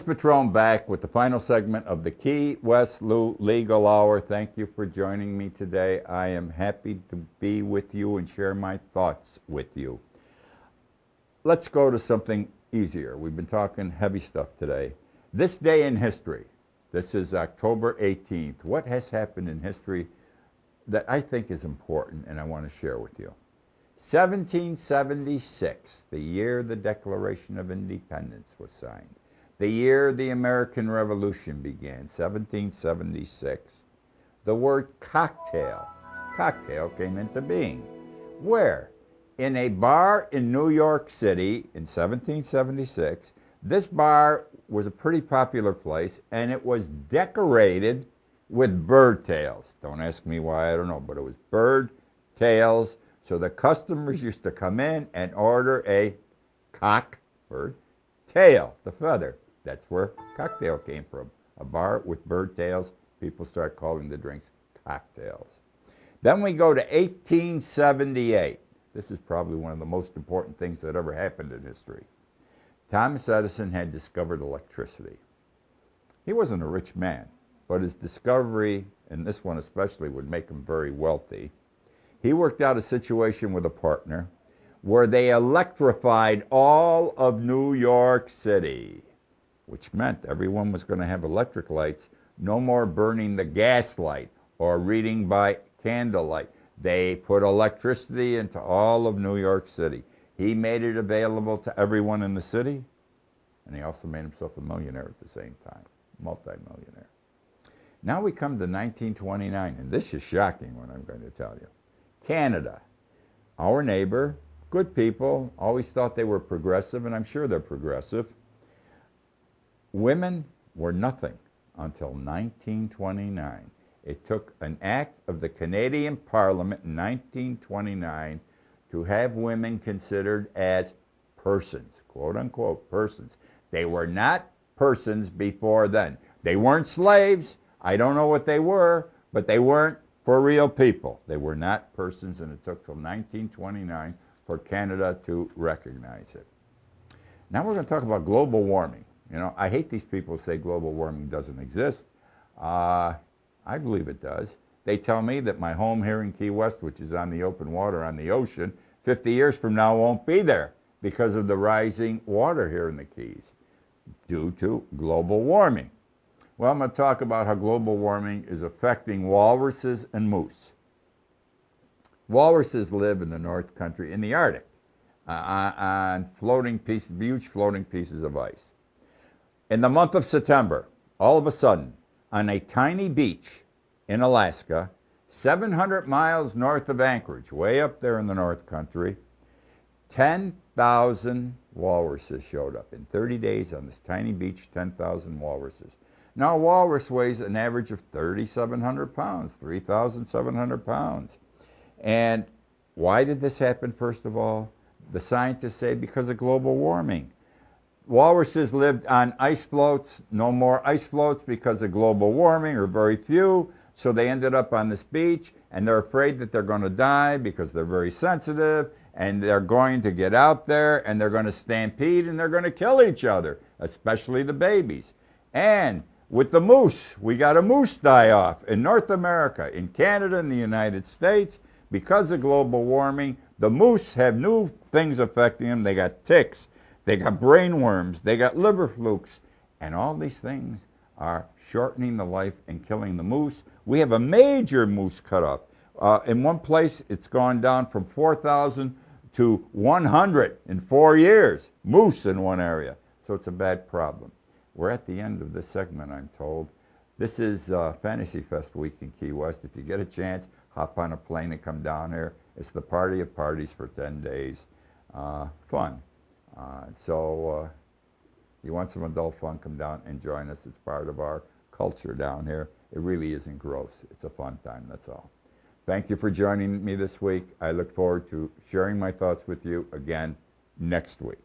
Patron back with the final segment of the Key West Legal Hour. Thank you for joining me today. I am happy to be with you and share my thoughts with you. Let's go to something easier. We've been talking heavy stuff today. This day in history. This is October 18th. What has happened in history that I think is important and I want to share with you? 1776, the year the Declaration of Independence was signed. The year the American Revolution began, 1776. The word cocktail came into being. Where? In a bar in New York City in 1776. This bar was a pretty popular place, and it was decorated with bird tails. Don't ask me why, I don't know, but it was bird tails. So the customers used to come in and order a cock, bird, tail, the feather. That's where cocktail came from. A bar with bird tails. People start calling the drinks cocktails. Then we go to 1878. This is probably one of the most important things that ever happened in history. Thomas Edison had discovered electricity. He wasn't a rich man, but his discovery, and this one especially, would make him very wealthy. He worked out a situation with a partner where they electrified all of New York City, which meant everyone was going to have electric lights, no more burning the gas light or reading by candlelight. They put electricity into all of New York City. He made it available to everyone in the city, and he also made himself a millionaire at the same time, multi-millionaire. Now we come to 1929, and this is shocking what I'm going to tell you. Canada, our neighbor, good people, always thought they were progressive, and I'm sure they're progressive. Women were nothing until 1929. It took an act of the Canadian Parliament in 1929 to have women considered as persons, quote unquote persons. They were not persons before then. They weren't slaves. I don't know what they were, but they weren't for real people. They were not persons, and it took till 1929 for Canada to recognize it. Now we're going to talk about global warming. You know, I hate these people who say global warming doesn't exist. I believe it does. They tell me that my home here in Key West, which is on the open water on the ocean, 50 years from now won't be there because of the rising water here in the Keys due to global warming. Well, I'm going to talk about how global warming is affecting walruses and moose. Walruses live in the North Country, in the Arctic, on floating pieces, huge floating pieces of ice. In the month of September, all of a sudden, on a tiny beach in Alaska, 700 miles north of Anchorage, way up there in the North Country, 10,000 walruses showed up. In 30 days on this tiny beach, 10,000 walruses. Now, a walrus weighs an average of 3,700 pounds, 3,700 pounds. And why did this happen, first of all? The scientists say because of global warming. Walruses lived on ice floats, no more ice floats because of global warming, or very few, so they ended up on this beach, and they're afraid that they're going to die because they're very sensitive, and they're going to get out there, and they're going to stampede, and they're going to kill each other, especially the babies. And with the moose, we got a moose die-off in North America, in Canada, in the United States. Because of global warming, the moose have new things affecting them. They got ticks. They got brain worms, they got liver flukes, and all these things are shortening the life and killing the moose. We have a major moose cutoff. In one place, it's gone down from 4,000 to 100 in 4 years, moose in one area. So it's a bad problem. We're at the end of this segment, I'm told. This is Fantasy Fest week in Key West. If you get a chance, hop on a plane and come down here. It's the party of parties for 10 days. Fun. You want some adult fun, come down and join us. It's part of our culture down here. It really isn't gross. It's a fun time, that's all. Thank you for joining me this week. I look forward to sharing my thoughts with you again next week.